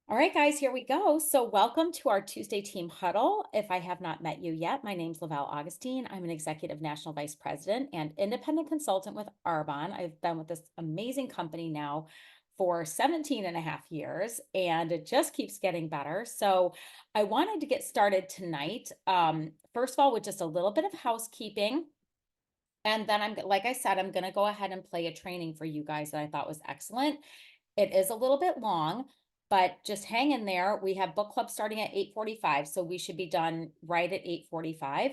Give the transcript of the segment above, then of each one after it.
All right, guys, here we go. So, welcome to our Tuesday Team Huddle. If I have not met you yet, my name's Lavelle Augustine. I'm an Executive National Vice President and Independent Consultant with Arbonne. I've been with this amazing company now for 17 and a half years, and it just keeps getting better. So, I wanted to get started tonight, first of all, with just a little bit of housekeeping. And then like I said, I'm going to go ahead and play a training for you guys that I thought was excellent. It is a little bit long, but just hang in there. We have book club starting at 8:45, so we should be done right at 8:45.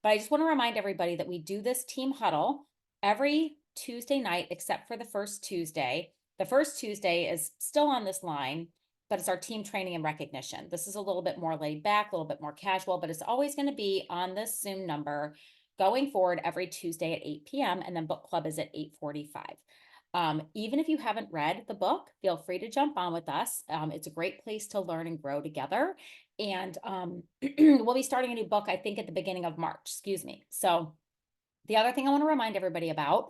But I just want to remind everybody that we do this team huddle every Tuesday night except for the first Tuesday. The first Tuesday is still on this line, but it's our team training and recognition. This is a little bit more laid back, a little bit more casual, but it's always going to be on this Zoom number going forward every Tuesday at 8 p.m. And then book club is at 8:45. Even if you haven't read the book, feel free to jump on with us. It's a great place to learn and grow together. And we'll be starting a new book, I think, at the beginning of March, excuse me. So, the other thing I want to remind everybody about,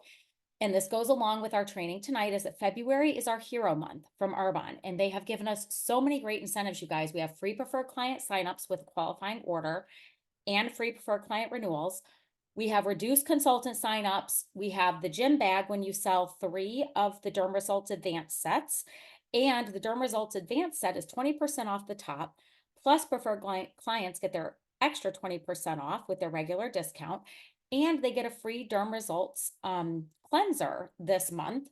and this goes along with our training tonight, is that February is our Hero Month from Arbonne. And they have given us so many great incentives, you guys. We have free preferred client signups with qualifying order and free preferred client renewals. We have reduced consultant signups. We have the gym bag when you sell 3 of the Derm Results Advanced sets. And the Derm Results Advanced set is 20% off the top. Plus, preferred clients get their extra 20% off with their regular discount. And they get a free Derm Results cleanser this month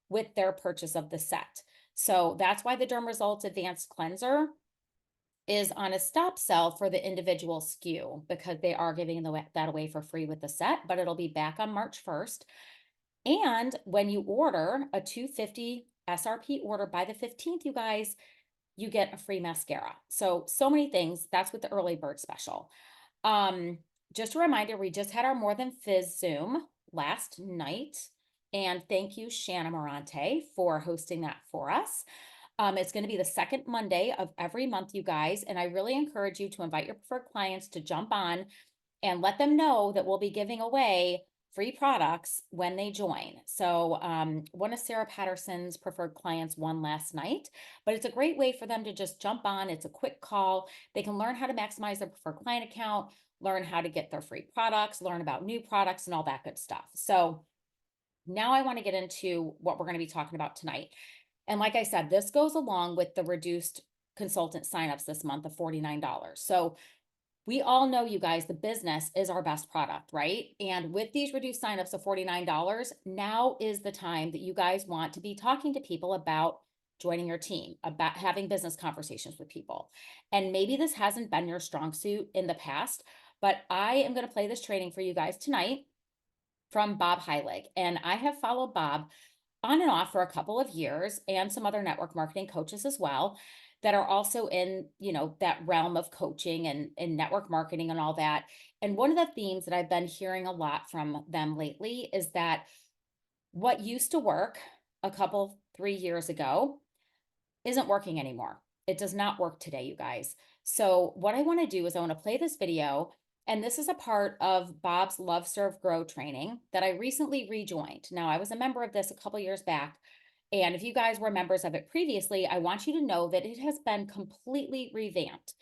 with their purchase of the set. So that's why the Derm Results Advanced Cleanser is on a stop sell for the individual SKU because they are giving that away for free with the set, but it'll be back on March 1st. And when you order a 250 SRP order by the 15th, you guys, you get a free mascara. So many things. That's with the early bird special. Um, just a reminder, we just had our More Than Fizz Zoom last night. And thank you, Shanna Morante, for hosting that for us. It's going to be the second Monday of every month, you guys. And I really encourage you to invite your preferred clients to jump on and let them know that we'll be giving away free products when they join. So one of Sarah Patterson's preferred clients won last night, but it's a great way for them to just jump on. It's a quick call. They can learn how to maximize their preferred client account, learn how to get their free products, learn about new products and all that good stuff. So now I want to get into what we're going to be talking about tonight. And like I said, this goes along with the reduced consultant signups this month of $49. So we all know, you guys, the business is our best product, right? And with these reduced signups of $49, now is the time that you guys want to be talking to people about joining your team, about having business conversations with people. And maybe this hasn't been your strong suit in the past, but I am going to play this training for you guys tonight from Bob Heilig. And I have followed Bob on and off for a couple of years and some other network marketing coaches as well that are also in, that realm of coaching and network marketing and all that. And one of the themes that I've been hearing a lot from them lately is that what used to work a couple, 3 years ago isn't working anymore. It does not work today, you guys. So what I want to do is I want to play this video, and this is a part of Bob's Love, Serve, Grow training that I recently rejoined. Now, I was a member of this a couple years back, and if you guys were members of it previously, I want you to know that it has been completely revamped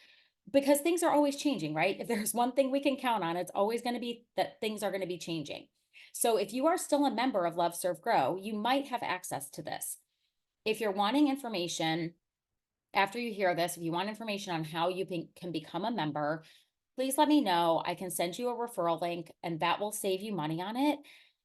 because things are always changing, right? If there's one thing we can count on, it's always going to be that things are going to be changing. So if you are still a member of Love, Serve, Grow, you might have access to this. If you're wanting information after you hear this, if you want information on how you can become a member, please let me know. I can send you a referral link and that will save you money on it.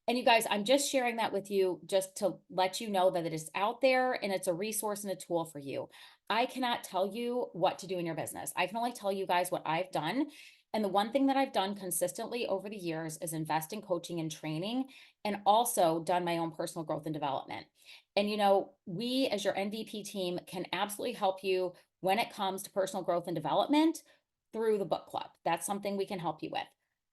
And you guys, I'm just sharing that with you just to let you know that it is out there and it's a resource and a tool for you. I cannot tell you what to do in your business. I can only tell you guys what I've done. And the one thing that I've done consistently over the years is invest in coaching and training and also done my own personal growth and development. And we as your MVP team can absolutely help you when it comes to personal growth and development through the book club. That's something we can help you with.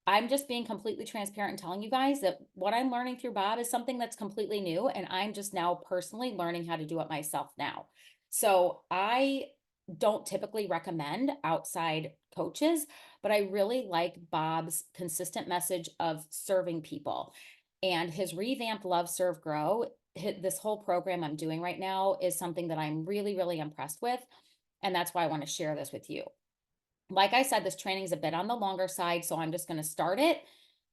I'm just being completely transparent and telling you guys that what I'm learning through Bob is something that's completely new. And I'm just now personally learning how to do it myself now. So I don't typically recommend outside coaches, but I really like Bob's consistent message of serving people. And his revamped Love, Serve, Grow, this whole program I'm doing right now is something that I'm really, really impressed with. And that's why I want to share this with you. Like I said, this training is a bit on the longer side, so I'm just going to start it.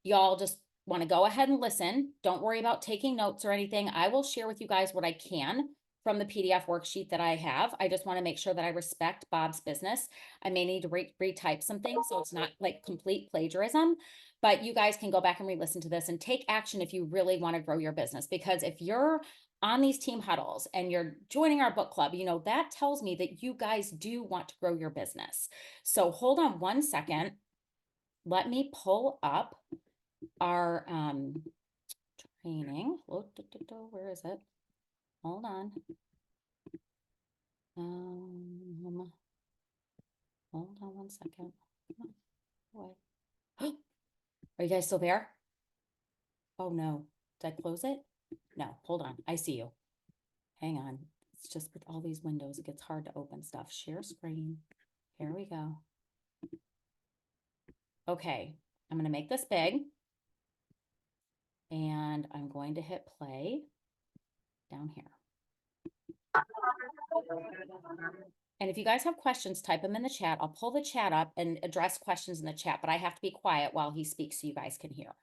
Y'all just want to go ahead and listen. Don't worry about taking notes or anything. I will share with you guys what I can from the PDF worksheet that I have. I just want to make sure that I respect Bob's business. I may need to retype some things so it's not like complete plagiarism, but you guys can go back and re-listen to this and take action if you really want to grow your business. Because if you're on these team huddles and you're joining our book club, you know, that tells me that you guys do want to grow your business. So hold on one second. Let me pull up our training. Where is it? Hold on. Hold on one second. Are you guys still there? Oh no, did I close it? No, hold on. I see you. Hang on. It's just with all these windows, it gets hard to open stuff. Share screen. Here we go. Okay, I'm going to make this big. And I'm going to hit play down here. And if you guys have questions, type them in the chat. I'll pull the chat up and address questions in the chat, but I have to be quiet while he speaks so you guys can hear.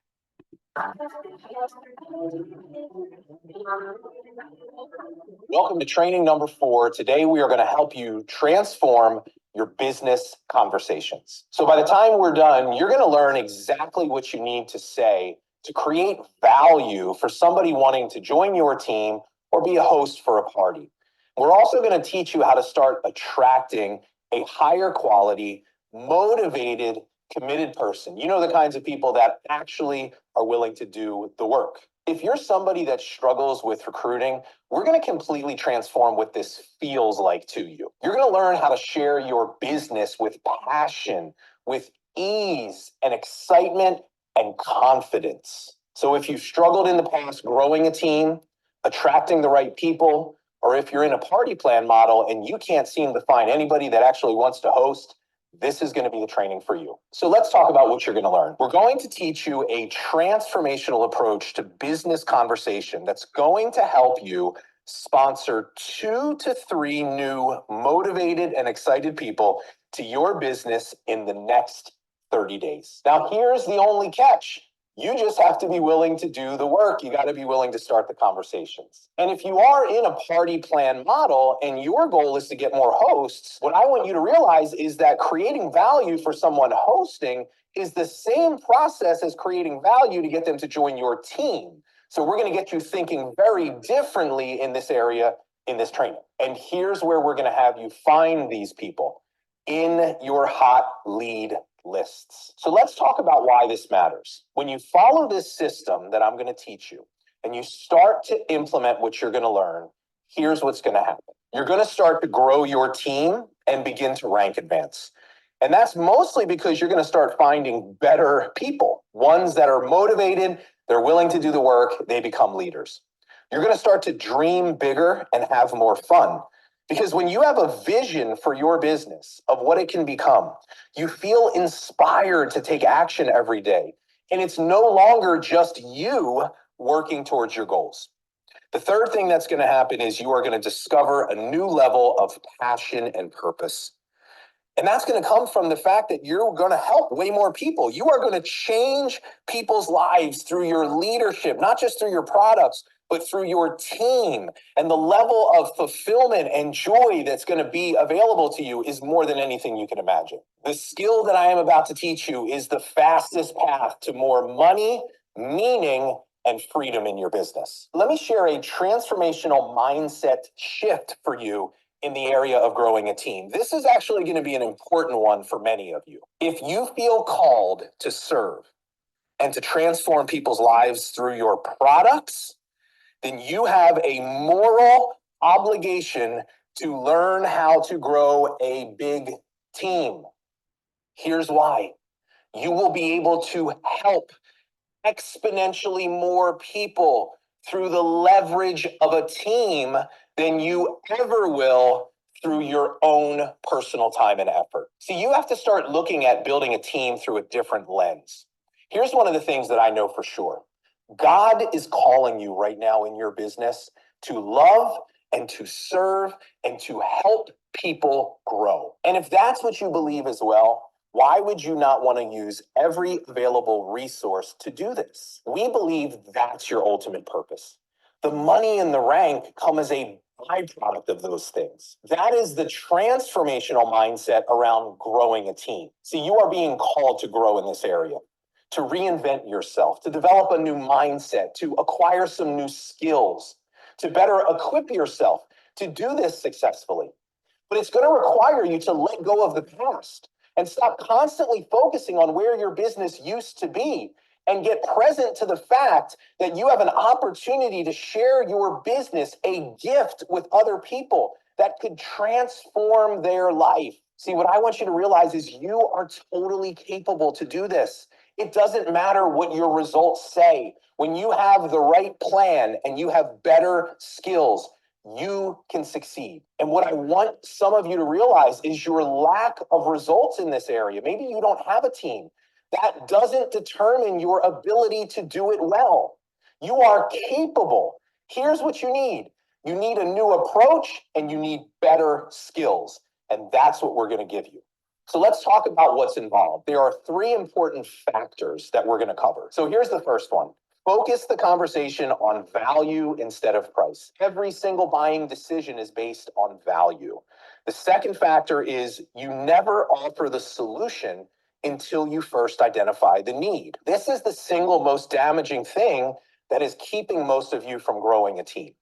Welcome to training number 4. Today we are going to help you transform your business conversations. So by the time we're done, you're going to learn exactly what you need to say to create value for somebody wanting to join your team or be a host for a party. We're also going to teach you how to start attracting a higher quality, motivated, committed person. You know, the kinds of people that actually are willing to do the work. If you're somebody that struggles with recruiting, we're going to completely transform what this feels like to you. You're going to learn how to share your business with passion, with ease and excitement and confidence. So if you've struggled in the past growing a team, attracting the right people, or if you're in a party plan model and you can't seem to find anybody that actually wants to host, this is going to be the training for you. So let's talk about what you're going to learn. We're going to teach you a transformational approach to business conversation that's going to help you sponsor 2 to 3 new motivated and excited people to your business in the next 30 days. Now, here's the only catch. You just have to be willing to do the work. You got to be willing to start the conversations. And if you are in a party plan model and your goal is to get more hosts, what I want you to realize is that creating value for someone hosting is the same process as creating value to get them to join your team. So we're going to get you thinking very differently in this area in this training. And here's where we're going to have you find these people in your hot lead lists. So let's talk about why this matters. When you follow this system that I'm going to teach you and you start to implement what you're going to learn, here's what's going to happen. You're going to start to grow your team and begin to rank advance. And that's mostly because you're going to start finding better people, ones that are motivated, they're willing to do the work, they become leaders. You're going to start to dream bigger and have more fun. Because when you have a vision for your business of what it can become, you feel inspired to take action every day. And it's no longer just you working towards your goals. The third thing that's going to happen is you are going to discover a new level of passion and purpose. And that's going to come from the fact that you're going to help way more people. You are going to change people's lives through your leadership, not just through your products, but through your team. And the level of fulfillment and joy that's going to be available to you is more than anything you can imagine. The skill that I am about to teach you is the fastest path to more money, meaning, and freedom in your business. Let me share a transformational mindset shift for you in the area of growing a team. This is actually going to be an important one for many of you. If you feel called to serve and to transform people's lives through your products, then you have a moral obligation to learn how to grow a big team. Here's why. You will be able to help exponentially more people through the leverage of a team than you ever will through your own personal time and effort. See, you have to start looking at building a team through a different lens. Here's one of the things that I know for sure. God is calling you right now in your business to love and to serve and to help people grow. And if that's what you believe as well, why would you not want to use every available resource to do this? We believe that's your ultimate purpose. The money and the rank come as a byproduct of those things. That is the transformational mindset around growing a team. See, you are being called to grow in this area, to reinvent yourself, to develop a new mindset, to acquire some new skills, to better equip yourself to do this successfully. But it's going to require you to let go of the past and stop constantly focusing on where your business used to be and get present to the fact that you have an opportunity to share your business, a gift with other people that could transform their life. See, what I want you to realize is you are totally capable to do this. It doesn't matter what your results say. When you have the right plan and you have better skills, you can succeed. And what I want some of you to realize is your lack of results in this area. Maybe you don't have a team. That doesn't determine your ability to do it well. You are capable. Here's what you need. You need a new approach and you need better skills. And that's what we're going to give you. So let's talk about what's involved. There are 3 important factors that we're going to cover. So here's the first one. Focus the conversation on value instead of price. Every single buying decision is based on value. The second factor is you never offer the solution until you first identify the need. This is the single most damaging thing that is keeping most of you from growing a team.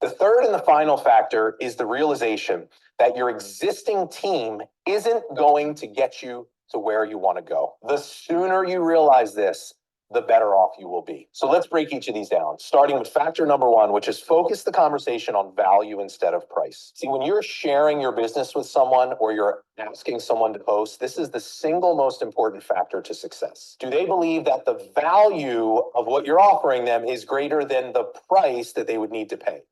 The third and the final factor is the realization that your existing team isn't going to get you to where you want to go. The sooner you realize this, the better off you will be. So let's break each of these down, starting with factor number 1, which is focus the conversation on value instead of price. See, when you're sharing your business with someone or you're asking someone to post, this is the single most important factor to success. Do they believe that the value of what you're offering them is greater than the price that they would need to pay?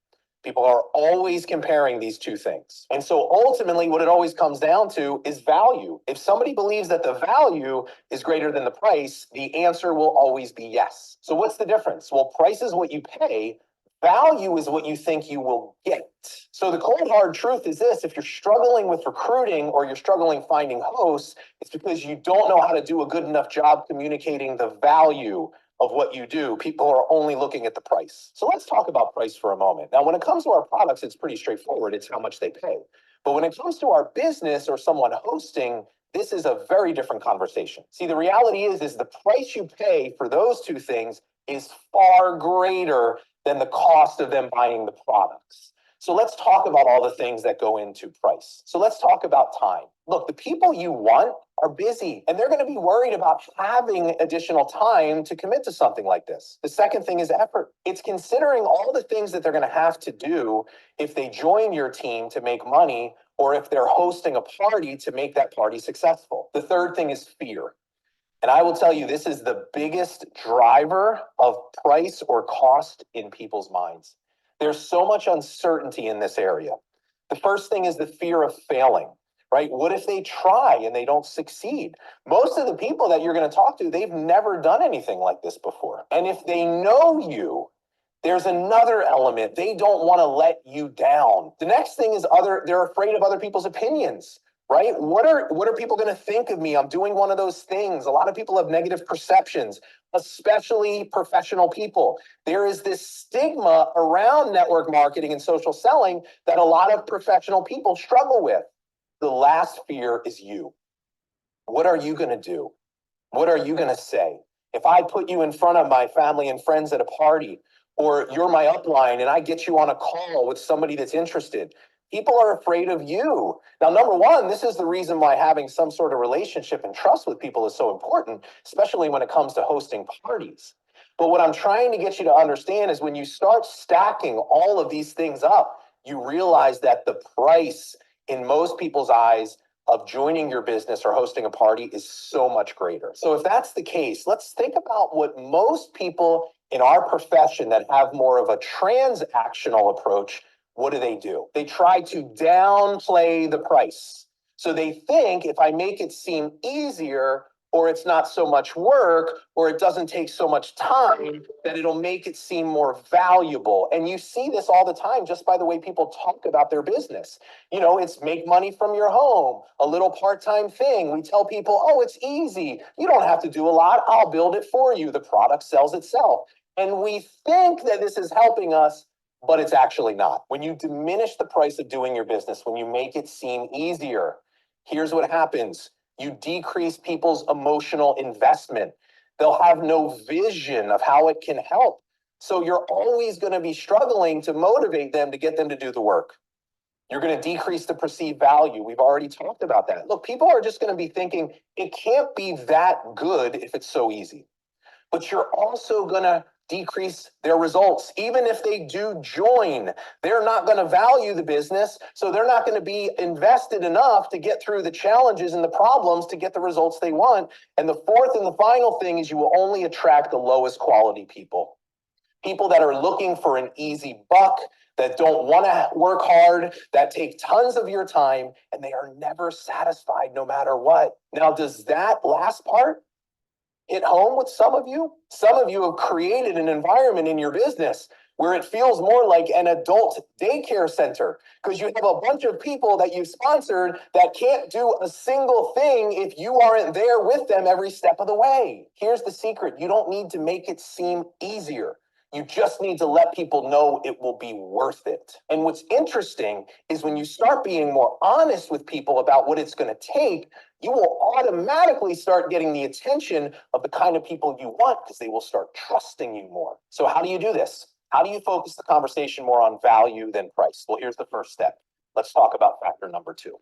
People are always comparing these two things. And so ultimately, what it always comes down to is value. If somebody believes that the value is greater than the price, the answer will always be yes. So what's the difference? Well, price is what you pay. Value is what you think you will get. So the cold hard truth is this: if you're struggling with recruiting or you're struggling finding hosts, it's because you don't know how to do a good enough job communicating the value of what you do. People are only looking at the price. So let's talk about price for a moment. Now, when it comes to our products, it's pretty straightforward. It's how much they pay. But when it comes to our business or someone hosting, this is a very different conversation. See, the reality is the price you pay for those two things is far greater than the cost of them buying the products. So let's talk about all the things that go into price. So let's talk about time. Look, the people you want are busy and they're going to be worried about having additional time to commit to something like this. The second thing is effort. It's considering all the things that they're going to have to do if they join your team to make money or if they're hosting a party to make that party successful. The third thing is fear. And I will tell you, this is the biggest driver of price or cost in people's minds. There's so much uncertainty in this area. The first thing is the fear of failing, right? What if they try and they don't succeed? Most of the people that you're going to talk to, they've never done anything like this before. And if they know you, there's another element. They don't want to let you down. The next thing is they're afraid of other people's opinions. Right? What are people going to think of me? I'm doing one of those things. A lot of people have negative perceptions, especially professional people. There is this stigma around network marketing and social selling that a lot of professional people struggle with. The last fear is you. What are you going to do? What are you going to say? If I put you in front of my family and friends at a party, or you're my upline and I get you on a call with somebody that's interested, people are afraid of you. Now, number one, this is the reason why having some sort of relationship and trust with people is so important, especially when it comes to hosting parties. But what I'm trying to get you to understand is when you start stacking all of these things up, you realize that the price in most people's eyes of joining your business or hosting a party is so much greater. So if that's the case, let's think about what most people in our profession that have more of a transactional approach, what do? They try to downplay the price. So they think if I make it seem easier or it's not so much work, or it doesn't take so much time that it'll make it seem more valuable. And you see this all the time just by the way people talk about their business. It's make money from your home, a little part-time thing. We tell people, oh, it's easy. You don't have to do a lot. I'll build it for you. The product sells itself. And we think that this is helping us, but it's actually not. When you diminish the price of doing your business, when you make it seem easier, here's what happens. You decrease people's emotional investment. They'll have no vision of how it can help. So you're always going to be struggling to motivate them to get them to do the work. You're going to decrease the perceived value. We've already talked about that. Look, people are just going to be thinking it can't be that good if it's so easy. But you're also going to decrease their results. Even if they do join, they're not going to value the business. So they're not going to be invested enough to get through the challenges and the problems to get the results they want. And the fourth and the final thing is you will only attract the lowest quality people. People that are looking for an easy buck, that don't want to work hard, that take tons of your time, and they are never satisfied no matter what. Now, does that last part hit home with some of you? Some of you have created an environment in your business where it feels more like an adult daycare center because you have a bunch of people that you've sponsored that can't do a single thing if you aren't there with them every step of the way. Here's the secret. You don't need to make it seem easier. You just need to let people know it will be worth it. And what's interesting is when you start being more honest with people about what it's going to take, you will automatically start getting the attention of the kind of people you want because they will start trusting you more. So how do you do this? How do you focus the conversation more on value than price? Well, here's the first step. Let's talk about factor number 2.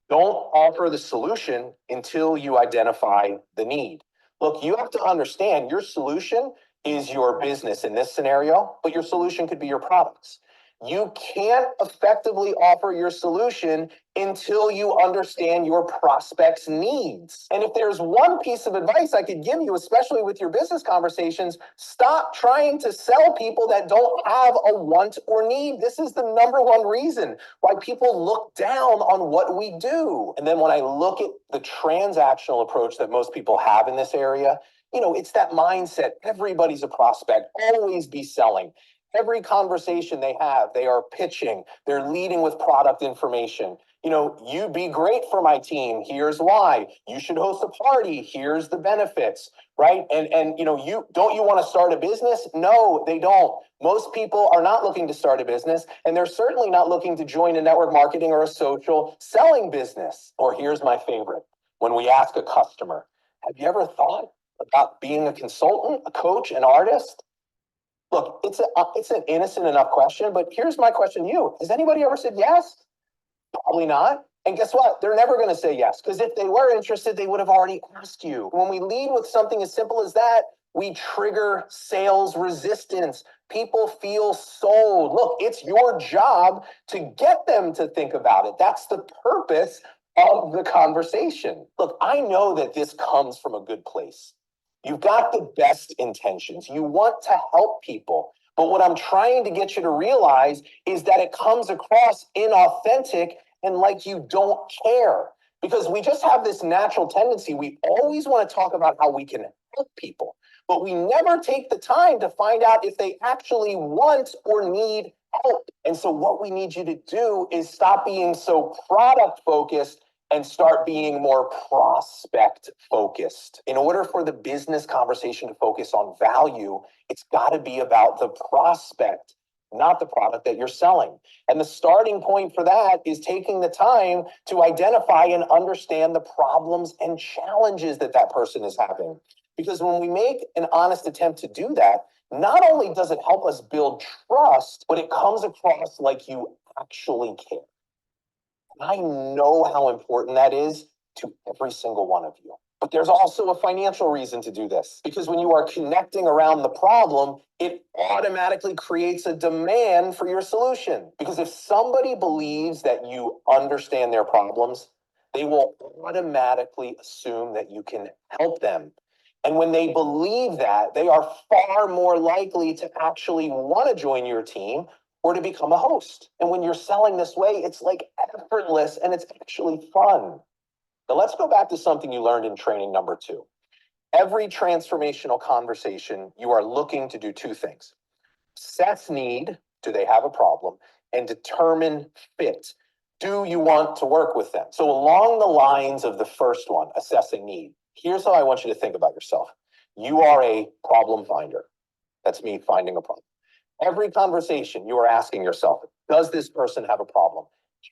Don't offer the solution until you identify the need. Look, you have to understand your solution is your business in this scenario, but your solution could be your products. You can't effectively offer your solution until you understand your prospect's needs. And if there's one piece of advice I could give you, especially with your business conversations, stop trying to sell people that don't have a want or need. This is the number one reason why people look down on what we do. And then when I look at the transactional approach that most people have in this area, it's that mindset. Everybody's a prospect, always be selling. Every conversation they have, they are pitching. They're leading with product information. You'd be great for my team. Here's why. You should host a party. Here's the benefits, right? And you want to start a business? No, they don't. Most people are not looking to start a business, and they're certainly not looking to join a network marketing or a social selling business. Or here's my favorite. When we ask a customer, have you ever thought about being a consultant, a coach, an artist? Look, it's an innocent enough question, but here's my question to you. Has anybody ever said yes? Probably not. And guess what? They're never going to say yes, because if they were interested, they would have already asked you. When we lead with something as simple as that, we trigger sales resistance. People feel sold. Look, it's your job to get them to think about it. That's the purpose of the conversation. Look, I know that this comes from a good place. You've got the best intentions. You want to help people. But what I'm trying to get you to realize is that it comes across inauthentic and like you don't care. Because we just have this natural tendency. We always want to talk about how we can help people, but we never take the time to find out if they actually want or need help. And so what we need you to do is stop being so product focused and start being more prospect focused. In order for the business conversation to focus on value, it's got to be about the prospect, not the product that you're selling. And the starting point for that is taking the time to identify and understand the problems and challenges that that person is having. Because when we make an honest attempt to do that, not only does it help us build trust, but it comes across like you actually care. I know how important that is to every single one of you. But there's also a financial reason to do this, because when you are connecting around the problem, it automatically creates a demand for your solution. Because if somebody believes that you understand their problems, they will automatically assume that you can help them. And when they believe that, they are far more likely to actually want to join your team or to become a host. And when you're selling this way, it's like effortless and it's actually fun. Now let's go back to something you learned in training number 2. Every transformational conversation, you are looking to do 2 things. Assess need, do they have a problem? And determine fit. Do you want to work with them? So along the lines of the first one, assessing need, here's how I want you to think about yourself. You are a problem finder. That's me finding a problem. Every conversation you are asking yourself, does this person have a problem?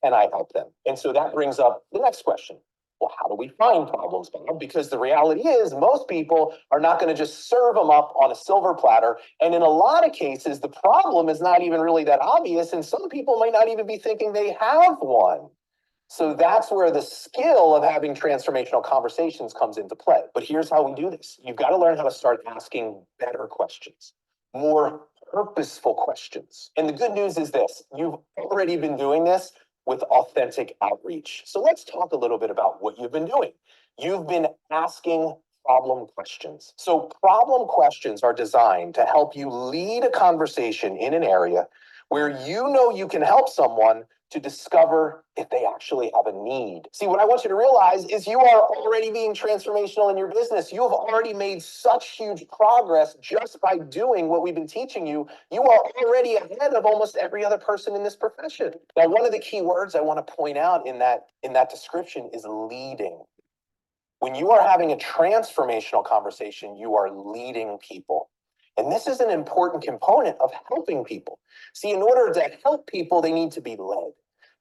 Can I help them? And so that brings up the next question. Well, how do we find problems, Bob? Because the reality is most people are not going to just serve them up on a silver platter. And in a lot of cases, the problem is not even really that obvious. And some people might not even be thinking they have one. So that's where the skill of having transformational conversations comes into play. But here's how we do this. You've got to learn how to start asking better questions, more purposeful questions. And the good news is this, you've already been doing this with authentic outreach. So let's talk a little bit about what you've been doing. You've been asking problem questions. So problem questions are designed to help you lead a conversation in an area where you know you can help someone to discover if they actually have a need. See, what I want you to realize is you are already being transformational in your business. You have already made such huge progress just by doing what we've been teaching you. You are already ahead of almost every other person in this profession. Now, one of the key words I want to point out in that description is leading. When you are having a transformational conversation, you are leading people. And this is an important component of helping people. See, in order to help people, they need to be led.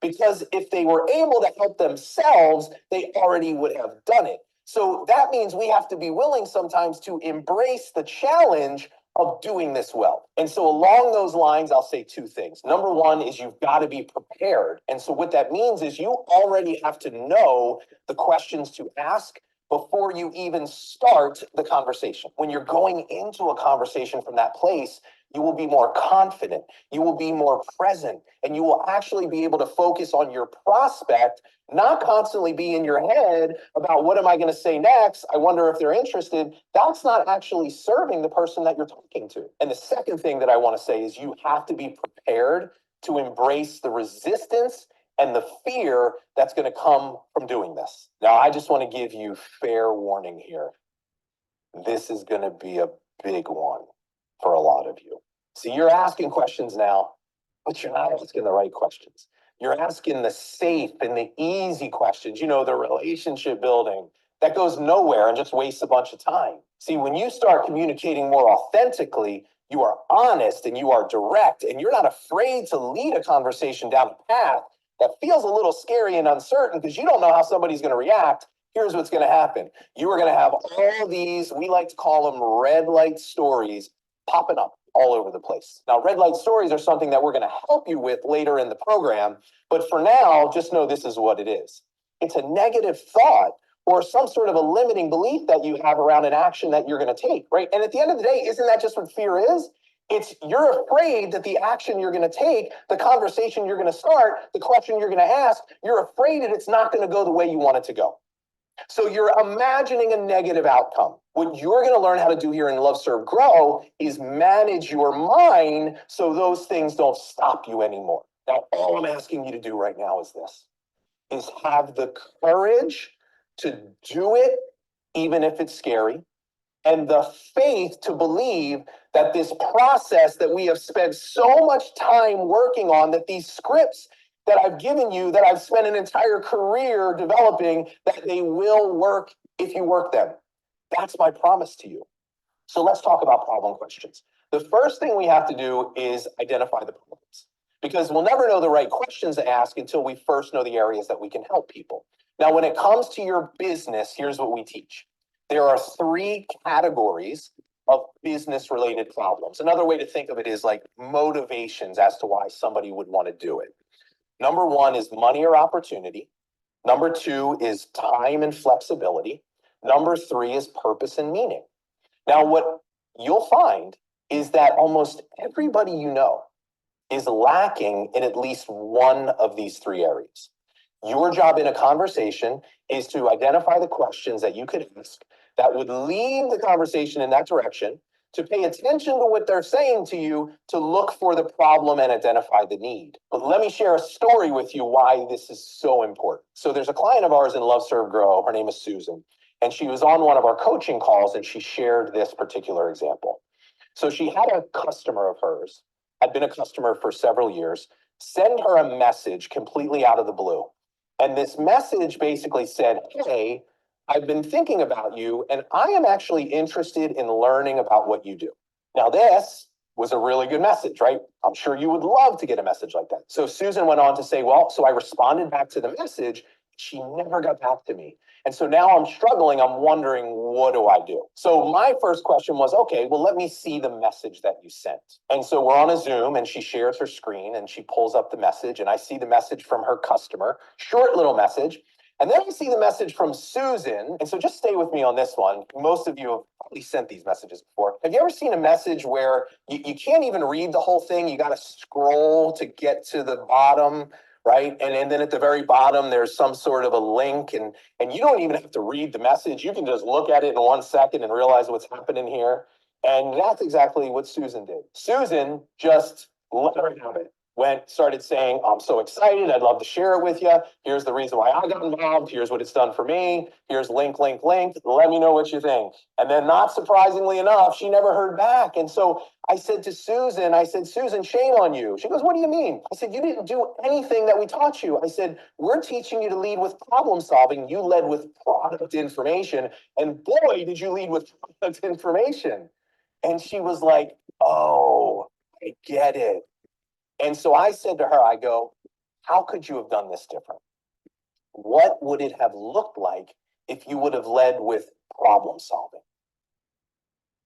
Because if they were able to help themselves, they already would have done it. So that means we have to be willing sometimes to embrace the challenge of doing this well. And so along those lines, I'll say 2 things. Number 1 is you've got to be prepared. And so what that means is you already have to know the questions to ask before you even start the conversation. When you're going into a conversation from that place, you will be more confident, you will be more present, and you will actually be able to focus on your prospect, not constantly be in your head about what am I going to say next? I wonder if they're interested. That's not actually serving the person that you're talking to. And the second thing that I want to say is you have to be prepared to embrace the resistance and the fear that's going to come from doing this. Now, I just want to give you fair warning here. This is going to be a big one for a lot of you. See, you're asking questions now, but you're not asking the right questions. You're asking the safe and the easy questions, the relationship building that goes nowhere and just wastes a bunch of time. See, when you start communicating more authentically, you are honest and you are direct and you're not afraid to lead a conversation down a path that feels a little scary and uncertain because you don't know how somebody's going to react. Here's what's going to happen. You are going to have all these, we like to call them red light stories, popping up all over the place. Now, red light stories are something that we're going to help you with later in the program. But for now, just know this is what it is. It's a negative thought or some sort of a limiting belief that you have around an action that you're going to take, right? And at the end of the day, isn't that just what fear is? It's you're afraid that the action you're going to take, the conversation you're going to start, the question you're going to ask, you're afraid that it's not going to go the way you want it to go. So you're imagining a negative outcome. What you're going to learn how to do here in Love, Serve, Grow is manage your mind so those things don't stop you anymore. Now, all I'm asking you to do right now is this, is have the courage to do it, even if it's scary, and the faith to believe that this process that we have spent so much time working on, that these scripts that I've given you, that I've spent an entire career developing, that they will work if you work them. That's my promise to you. So let's talk about problem questions. The first thing we have to do is identify the problems, because we'll never know the right questions to ask until we first know the areas that we can help people. Now, when it comes to your business, here's what we teach. There are 3 categories of business-related problems. Another way to think of it is like motivations as to why somebody would want to do it. Number 1 is money or opportunity. Number 2 is time and flexibility. Number 3 is purpose and meaning. Now, what you'll find is that almost everybody you know is lacking in at least one of these 3 areas. Your job in a conversation is to identify the questions that you could ask that would lead the conversation in that direction to pay attention to what they're saying to you, to look for the problem and identify the need. But let me share a story with you why this is so important. So there's a client of ours in Love Serve Grow. Her name is Susan, and she was on one of our coaching calls and she shared this particular example. So she had a customer of hers, had been a customer for several years, send her a message completely out of the blue. And this message basically said, hey, I've been thinking about you, and I am actually interested in learning about what you do. Now, this was a really good message, right? I'm sure you would love to get a message like that. So Susan went on to say, well, so I responded back to the message. She never got back to me. And so now I'm struggling. I'm wondering, what do I do? So my first question was, okay, well, let me see the message that you sent. And so we're on a Zoom and she shares her screen and she pulls up the message and I see the message from her customer, short little message. And then I see the message from Susan. And so just stay with me on this one. Most of you have probably sent these messages before. Have you ever seen a message where you can't even read the whole thing? You got to scroll to get to the bottom, right? And then at the very bottom, there's some sort of a link and you don't even have to read the message. You can just look at it in 1 second and realize what's happening here. And that's exactly what Susan did. Susan just let her have it. Started saying, I'm so excited. I'd love to share it with you. Here's the reason why I got involved. Here's what it's done for me. Here's link, link, link. Let me know what you think. And then not surprisingly enough, she never heard back. And so I said to Susan, Susan, shame on you. She goes, what do you mean? I said, you didn't do anything that we taught you. I said, we're teaching you to lead with problem solving. You led with product information. And boy, did you lead with product information. And she was like, oh, I get it. And so I said to her, I go, how could you have done this different? What would it have looked like if you would have led with problem solving?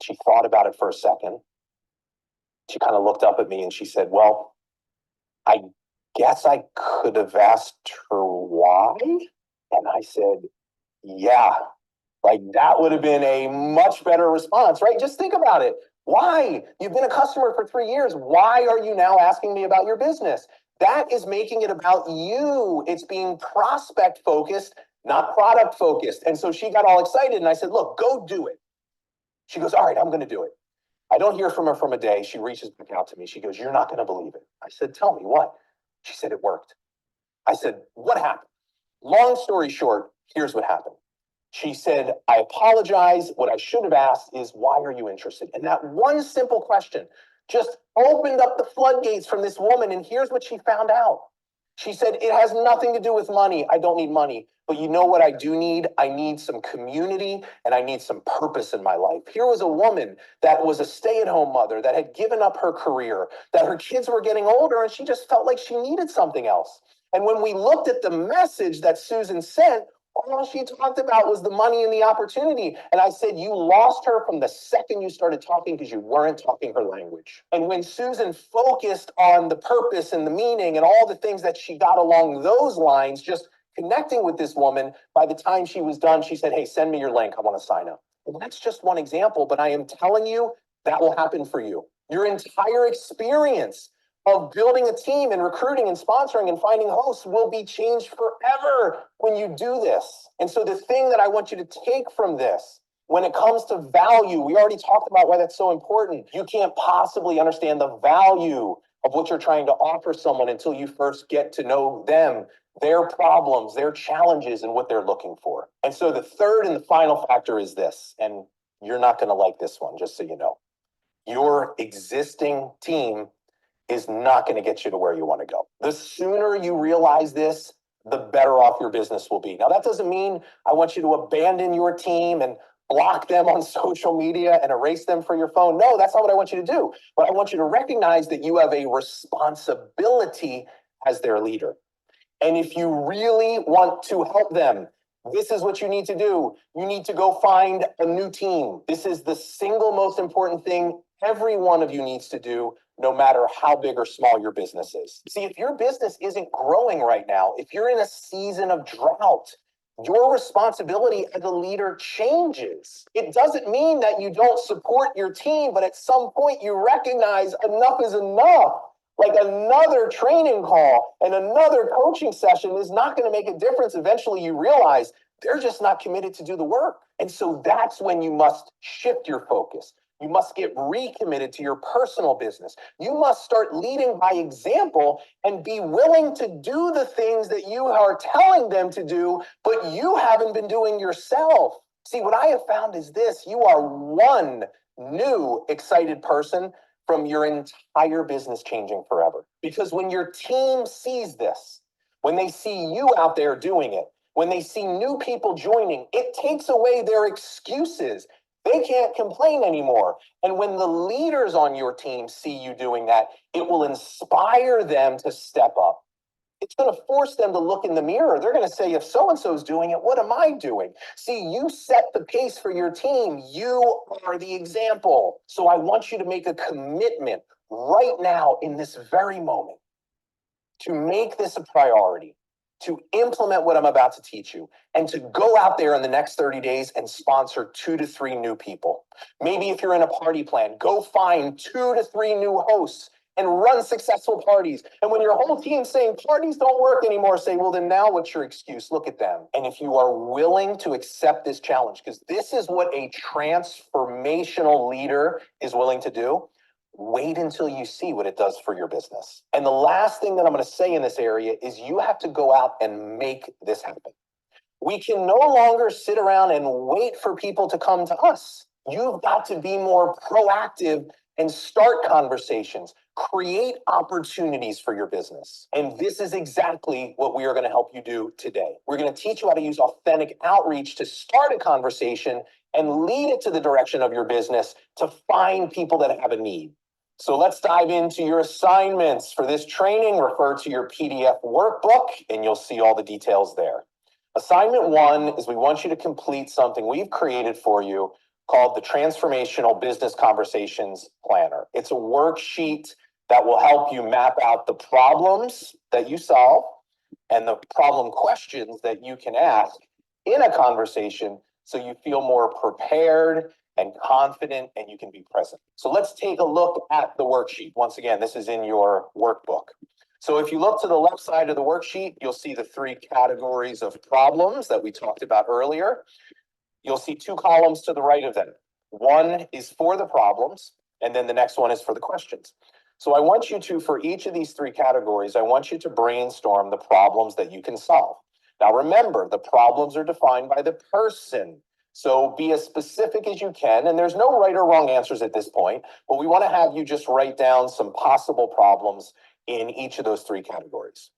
She thought about it for a second. She kind of looked up at me and she said, well, I guess I could have asked her why. And I said, yeah, like that would have been a much better response, right? Just think about it. Why? You've been a customer for 3 years. Why are you now asking me about your business? That is making it about you. It's being prospect focused, not product focused. And so she got all excited and I said, look, go do it. She goes, all right, I'm going to do it. I don't hear from her from a day. She reaches back out to me. She goes, you're not going to believe it. I said, tell me what? She said, it worked. I said, what happened? Long story short, here's what happened. She said, I apologize. What I should have asked is, why are you interested? And that one simple question just opened up the floodgates from this woman. And here's what she found out. She said, it has nothing to do with money. I don't need money. But you know what I do need? I need some community and I need some purpose in my life. Here was a woman that was a stay-at-home mother that had given up her career, that her kids were getting older and she just felt like she needed something else. And when we looked at the message that Susan sent, all she talked about was the money and the opportunity. And I said, you lost her from the second you started talking because you weren't talking her language. And when Susan focused on the purpose and the meaning and all the things that she got along those lines, just connecting with this woman, by the time she was done, she said, hey, send me your link. I want to sign up. And that's just one example, but I am telling you that will happen for you. Your entire experience of building a team and recruiting and sponsoring and finding hosts will be changed forever when you do this. And so the thing that I want you to take from this, when it comes to value, we already talked about why that's so important. You can't possibly understand the value of what you're trying to offer someone until you first get to know them, their problems, their challenges, and what they're looking for. And so the third and the final factor is this, and you're not going to like this one, just so you know. Your existing team is not going to get you to where you want to go. The sooner you realize this, the better off your business will be. Now, that doesn't mean I want you to abandon your team and block them on social media and erase them from your phone. No, that's not what I want you to do. But I want you to recognize that you have a responsibility as their leader. And if you really want to help them, this is what you need to do. You need to go find a new team. This is the single most important thing every one of you needs to do, no matter how big or small your business is. See, if your business isn't growing right now, if you're in a season of drought, your responsibility as a leader changes. It doesn't mean that you don't support your team, but at some point you recognize enough is enough. Like another training call and another coaching session is not going to make a difference. Eventually you realize they're just not committed to do the work. And so that's when you must shift your focus. You must get recommitted to your personal business. You must start leading by example and be willing to do the things that you are telling them to do, but you haven't been doing yourself. See, what I have found is this: you are one new excited person from your entire business changing forever. Because when your team sees this, when they see you out there doing it, when they see new people joining, it takes away their excuses. They can't complain anymore. And when the leaders on your team see you doing that, it will inspire them to step up. It's going to force them to look in the mirror. They're going to say, if so-and-so is doing it, what am I doing? See, you set the pace for your team. You are the example. So I want you to make a commitment right now in this very moment to make this a priority, to implement what I'm about to teach you, and to go out there in the next 30 days and sponsor 2 to 3 new people. Maybe if you're in a party plan, go find 2 to 3 new hosts and run successful parties. And when your whole team's saying parties don't work anymore, say, well, then now what's your excuse? Look at them. And if you are willing to accept this challenge, because this is what a transformational leader is willing to do, wait until you see what it does for your business. And the last thing that I'm going to say in this area is you have to go out and make this happen. We can no longer sit around and wait for people to come to us. You've got to be more proactive and start conversations, create opportunities for your business. And this is exactly what we are going to help you do today. We're going to teach you how to use authentic outreach to start a conversation and lead it to the direction of your business to find people that have a need. So let's dive into your assignments for this training. Refer to your PDF workbook and you'll see all the details there. Assignment 1 is we want you to complete something we've created for you called the Transformational Business Conversations Planner. It's a worksheet that will help you map out the problems that you solve and the problem questions that you can ask in a conversation so you feel more prepared and confident and you can be present. So let's take a look at the worksheet. Once again, this is in your workbook. So if you look to the left side of the worksheet, you'll see the 3 categories of problems that we talked about earlier. You'll see 2 columns to the right of them. One is for the problems, and then the next one is for the questions. So I want you to, for each of these 3 categories, I want you to brainstorm the problems that you can solve. Now remember, the problems are defined by the person. So be as specific as you can, and there's no right or wrong answers at this point, but we want to have you just write down some possible problems in each of those 3 categories.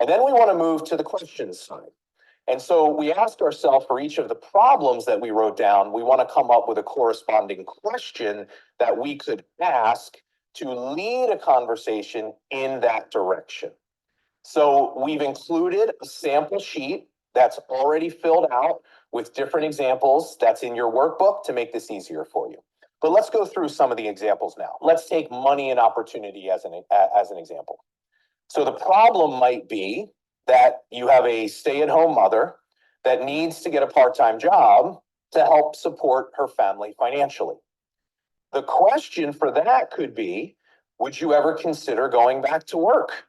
And then we want to move to the questions side. And so we asked ourselves for each of the problems that we wrote down, we want to come up with a corresponding question that we could ask to lead a conversation in that direction. So we've included a sample sheet that's already filled out with different examples that's in your workbook to make this easier for you. But let's go through some of the examples now. Let's take money and opportunity as an example. So the problem might be that you have a stay-at-home mother that needs to get a part-time job to help support her family financially. The question for that could be, would you ever consider going back to work?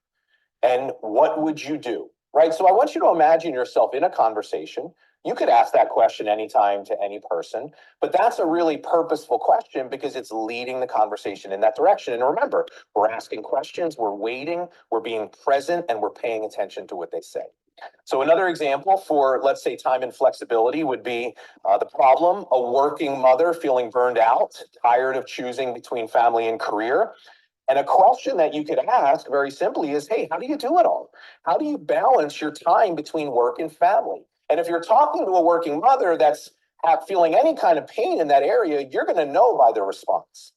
And what would you do? Right? So I want you to imagine yourself in a conversation. You could ask that question anytime to any person, but that's a really purposeful question because it's leading the conversation in that direction. And remember, we're asking questions, we're waiting, we're being present, and we're paying attention to what they say. So another example for, let's say, time and flexibility would be the problem, a working mother feeling burned out, tired of choosing between family and career. And a question that you could ask very simply is, hey, how do you do it all? How do you balance your time between work and family? And if you're talking to a working mother that's feeling any kind of pain in that area, you're going to know by their response.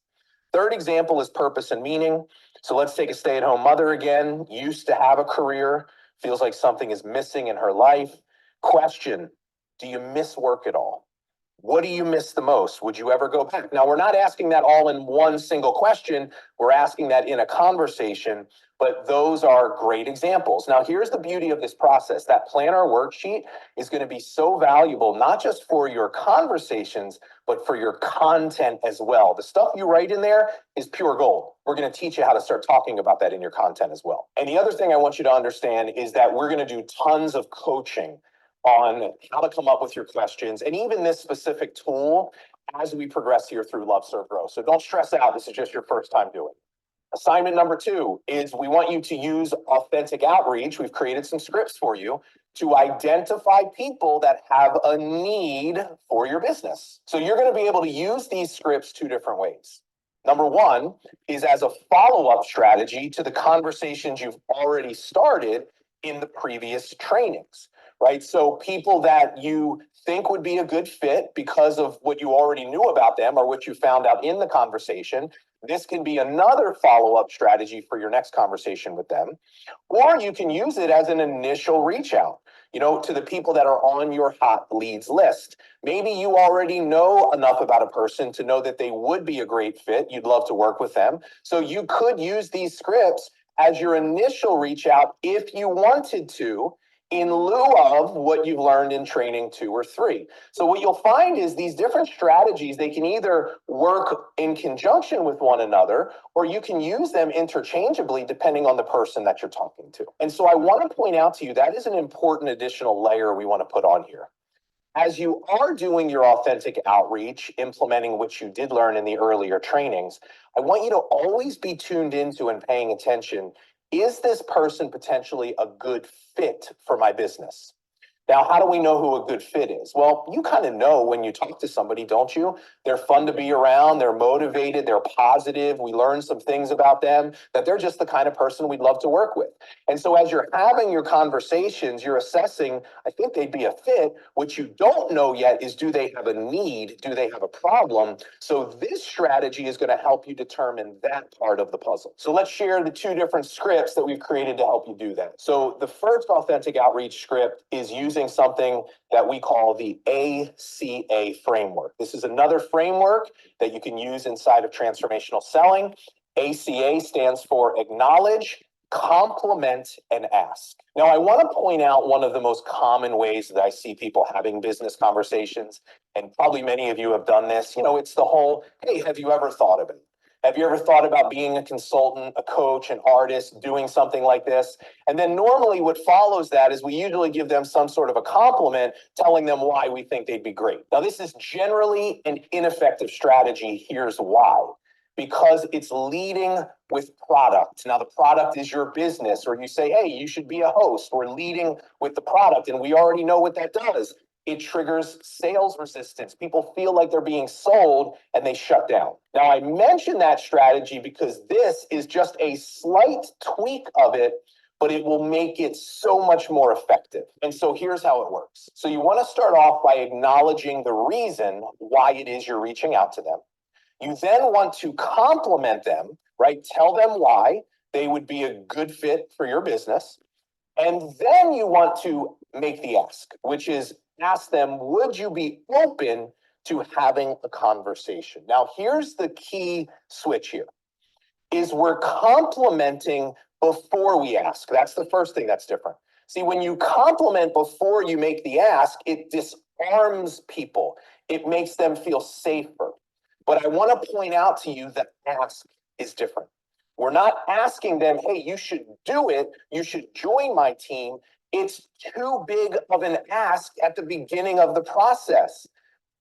Third example is purpose and meaning. So let's take a stay-at-home mother again, used to have a career, feels like something is missing in her life. Question, do you miss work at all? What do you miss the most? Would you ever go back? Now, we're not asking that all in one single question. We're asking that in a conversation, but those are great examples. Now, here's the beauty of this process. That planner worksheet is going to be so valuable, not just for your conversations, but for your content as well. The stuff you write in there is pure gold. We're going to teach you how to start talking about that in your content as well. And the other thing I want you to understand is that we're going to do tons of coaching on how to come up with your questions. And even this specific tool as we progress here through Love, Serve, Grow. So don't stress out. This is just your first time doing it. Assignment number 2 is we want you to use authentic outreach. We've created some scripts for you to identify people that have a need for your business. So you're going to be able to use these scripts 2 different ways. Number 1 is as a follow-up strategy to the conversations you've already started in the previous trainings, right? So people that you think would be a good fit because of what you already knew about them or what you found out in the conversation, this can be another follow-up strategy for your next conversation with them. Or you can use it as an initial reach out, to the people that are on your hot leads list. Maybe you already know enough about a person to know that they would be a great fit. You'd love to work with them. So you could use these scripts as your initial reach out if you wanted to, in lieu of what you've learned in training 2 or 3. So what you'll find is these different strategies, they can either work in conjunction with one another, or you can use them interchangeably depending on the person that you're talking to. And so I want to point out to you that is an important additional layer we want to put on here. As you are doing your authentic outreach, implementing what you did learn in the earlier trainings, I want you to always be tuned into and paying attention. Is this person potentially a good fit for my business? Now, how do we know who a good fit is? Well, you kind of know when you talk to somebody, don't you? They're fun to be around, they're motivated, they're positive. We learn some things about them, that they're just the kind of person we'd love to work with. And so as you're having your conversations, you're assessing, I think they'd be a fit. What you don't know yet is, do they have a need? Do they have a problem? So this strategy is going to help you determine that part of the puzzle. So let's share the 2 different scripts that we've created to help you do that. So the first authentic outreach script is using something that we call the ACA framework. This is another framework that you can use inside of transformational selling. ACA stands for acknowledge, compliment, and ask. Now, I want to point out one of the most common ways that I see people having business conversations, and probably many of you have done this. It's the whole, hey, have you ever thought of it? Have you ever thought about being a consultant, a coach, an artist, doing something like this? And then normally what follows that is we usually give them some sort of a compliment, telling them why we think they'd be great. Now, this is generally an ineffective strategy. Here's why. Because it's leading with product. Now, the product is your business, or you say, hey, you should be a host. We're leading with the product, and we already know what that does. It triggers sales resistance. People feel like they're being sold and they shut down. Now, I mention that strategy because this is just a slight tweak of it, but it will make it so much more effective. And so here's how it works. So you want to start off by acknowledging the reason why it is you're reaching out to them. You then want to compliment them, right? Tell them why they would be a good fit for your business. And then you want to make the ask, which is ask them, would you be open to having a conversation? Now, here's the key switch here, is we're complimenting before we ask. That's the first thing that's different. See, when you compliment before you make the ask, it disarms people. It makes them feel safer. But I want to point out to you that ask is different. We're not asking them, hey, you should do it. You should join my team. It's too big of an ask at the beginning of the process.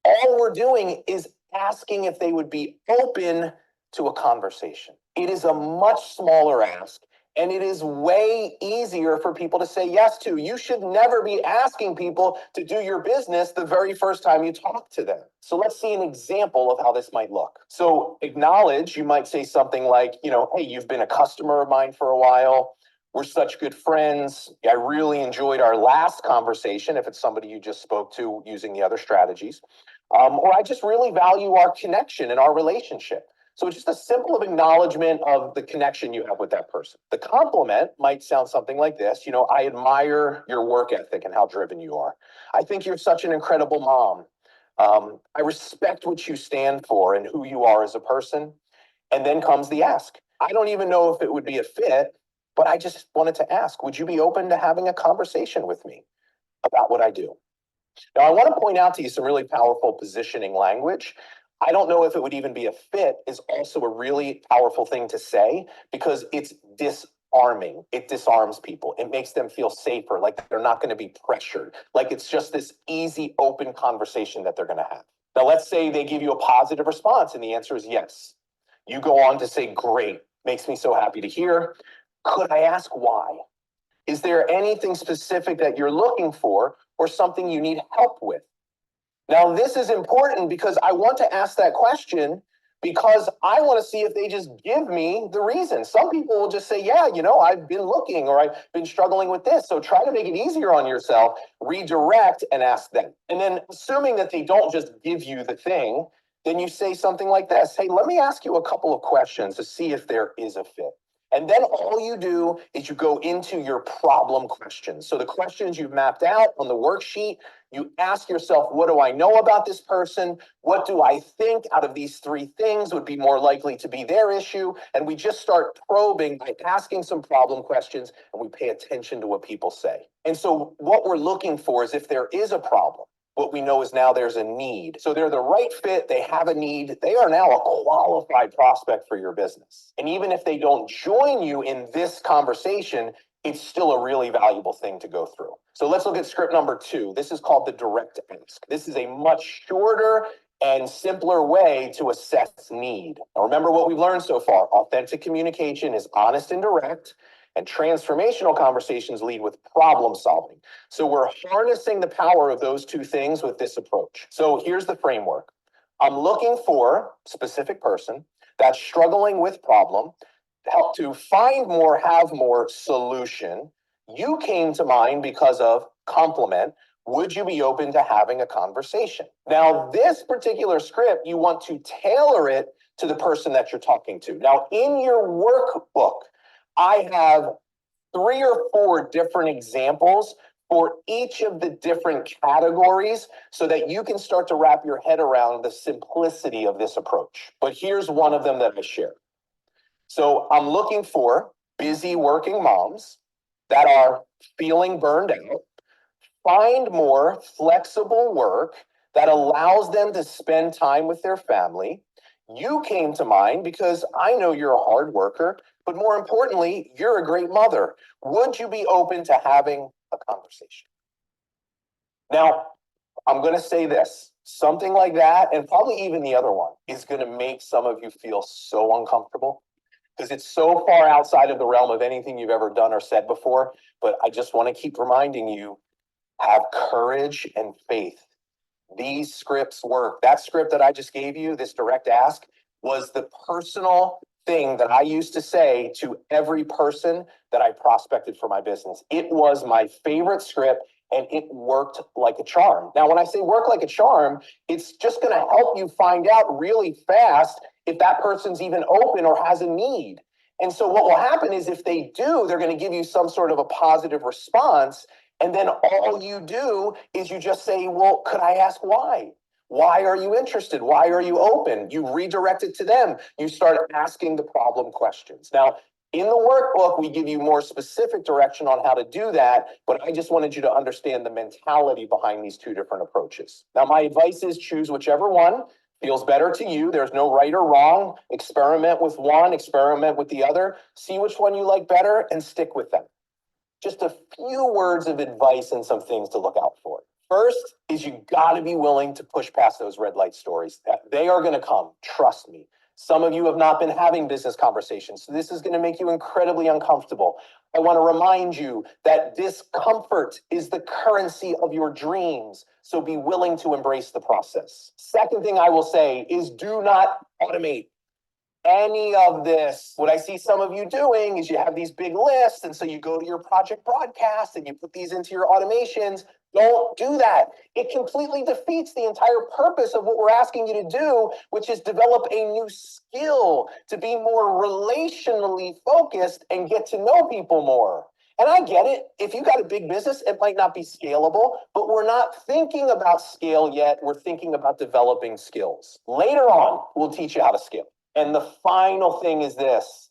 All we're doing is asking if they would be open to a conversation. It is a much smaller ask, and it is way easier for people to say yes to. You should never be asking people to do your business the very first time you talk to them. So let's see an example of how this might look. So acknowledge, you might say something like, hey, you've been a customer of mine for a while. We're such good friends. I really enjoyed our last conversation, if it's somebody you just spoke to using the other strategies. Or I just really value our connection and our relationship. So it's just a simple acknowledgement of the connection you have with that person. The compliment might sound something like this. I admire your work ethic and how driven you are. I think you're such an incredible mom. I respect what you stand for and who you are as a person. And then comes the ask. I don't even know if it would be a fit, but I just wanted to ask, would you be open to having a conversation with me about what I do? Now, I want to point out to you some really powerful positioning language. I don't know if it would even be a fit is also a really powerful thing to say because it's disarming. It disarms people. It makes them feel safer, like they're not going to be pressured, like it's just this easy, open conversation that they're going to have. Now, let's say they give you a positive response and the answer is yes. You go on to say, great, makes me so happy to hear. Could I ask why? Is there anything specific that you're looking for or something you need help with? Now, this is important because I want to ask that question because I want to see if they just give me the reason. Some people will just say, yeah, I've been looking or I've been struggling with this. So try to make it easier on yourself, redirect and ask them. And then assuming that they don't just give you the thing, then you say something like this. Hey, let me ask you a couple of questions to see if there is a fit. And then all you do is you go into your problem questions. So the questions you've mapped out on the worksheet, you ask yourself, what do I know about this person? What do I think out of these three things would be more likely to be their issue? And we just start probing by asking some problem questions and we pay attention to what people say. And so what we're looking for is if there is a problem, what we know is now there's a need. So they're the right fit, they have a need, they are now a qualified prospect for your business. And even if they don't join you in this conversation, it's still a really valuable thing to go through. So let's look at script number 2. This is called the direct ask. This is a much shorter and simpler way to assess need. Now remember what we've learned so far. Authentic communication is honest and direct, and transformational conversations lead with problem solving. So we're harnessing the power of those two things with this approach. So here's the framework. I'm looking for a specific person that's struggling with problem, help to find more, have more solution. You came to mind because of compliment. Would you be open to having a conversation? Now, this particular script, you want to tailor it to the person that you're talking to. Now, in your workbook, I have 3 or 4 different examples for each of the different categories so that you can start to wrap your head around the simplicity of this approach. But here's one of them that I share. So I'm looking for busy working moms that are feeling burned out, find more flexible work that allows them to spend time with their family. You came to mind because I know you're a hard worker, but more importantly, you're a great mother. Would you be open to having a conversation? Now, I'm going to say this, something like that, and probably even the other one, is going to make some of you feel so uncomfortable because it's so far outside of the realm of anything you've ever done or said before. But I just want to keep reminding you, have courage and faith. These scripts work. That script that I just gave you, this direct ask, was the personal thing that I used to say to every person that I prospected for my business. It was my favorite script and it worked like a charm. Now, when I say work like a charm, it's just going to help you find out really fast if that person's even open or has a need. And so what will happen is if they do, they're going to give you some sort of a positive response. And then all you do is you just say, well, could I ask why? Why are you interested? Why are you open? You redirect it to them. You start asking the problem questions. Now, in the workbook, we give you more specific direction on how to do that, but I just wanted you to understand the mentality behind these two different approaches. Now, my advice is choose whichever one feels better to you. There's no right or wrong. Experiment with one, experiment with the other. See which one you like better and stick with them. Just a few words of advice and some things to look out for. First is you got to be willing to push past those red light stories. They are going to come. Trust me. Some of you have not been having business conversations, so this is going to make you incredibly uncomfortable. I want to remind you that discomfort is the currency of your dreams, so be willing to embrace the process. Second thing I will say is do not automate any of this. What I see some of you doing is you have these big lists, and so you go to your project broadcast and you put these into your automations. Don't do that. It completely defeats the entire purpose of what we're asking you to do, which is develop a new skill to be more relationally focused and get to know people more. And I get it. If you got a big business, it might not be scalable, but we're not thinking about scale yet. We're thinking about developing skills. Later on, we'll teach you how to scale. And the final thing is this,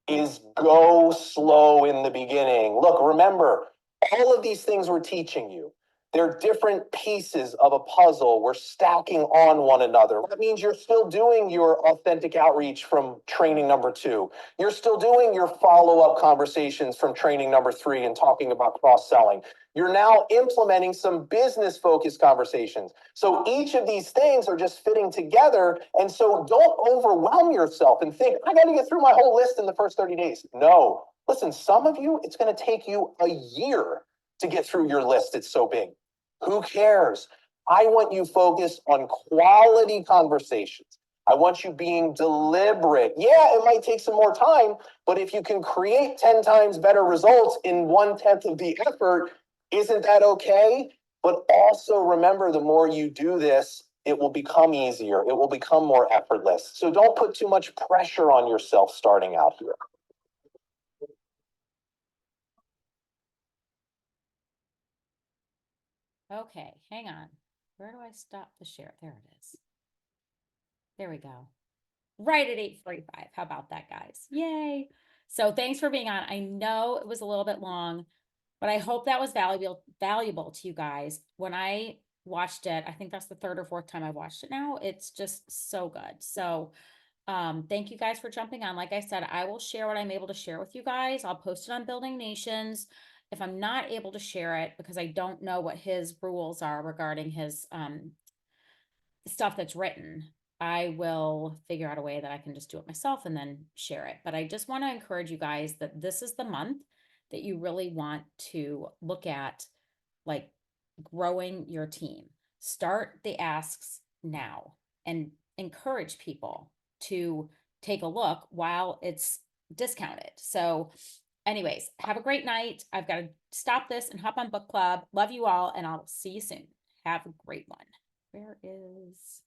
is go slow in the beginning. Look, remember, all of these things we're teaching you, They're different pieces of a puzzle. We're stacking on one another. That means you're still doing your authentic outreach from training number 2. You're still doing your follow-up conversations from training number 3 and talking about cross-selling. You're now implementing some business-focused conversations. So each of these things are just fitting together. And so don't overwhelm yourself and think, I got to get through my whole list in the first 30 days. No. Listen, some of you, it's going to take you a year to get through your list. It's so big. Who cares? I want you focused on quality conversations. I want you being deliberate. Yeah, it might take some more time, but if you can create 10 times better results in 1/10 of the effort, isn't that okay? But also remember, the more you do this, it will become easier. It will become more effortless. So don't put too much pressure on yourself starting out here. Okay, hang on. Where do I stop the share? There it is. There we go. Right at 8:45. How about that, guys? Yay. So thanks for being on. I know it was a little bit long, but I hope that was valuable to you guys. When I watched it, I think that's the third or fourth time I watched it now. It's just so good. So thank you guys for jumping on. Like I said, I will share what I'm able to share with you guys. I'll post it on Building Nations. If I'm not able to share it because I don't know what his rules are regarding his stuff that's written, I will figure out a way that I can just do it myself and then share it. But I just want to encourage you guys that this is the month that you really want to look at, like, growing your team. Start the asks now and encourage people to take a look while it's discounted. So, anyways, have a great night. I've got to stop this and hop on book club. Love you all, and I'll see you soon. Have a great one. Where is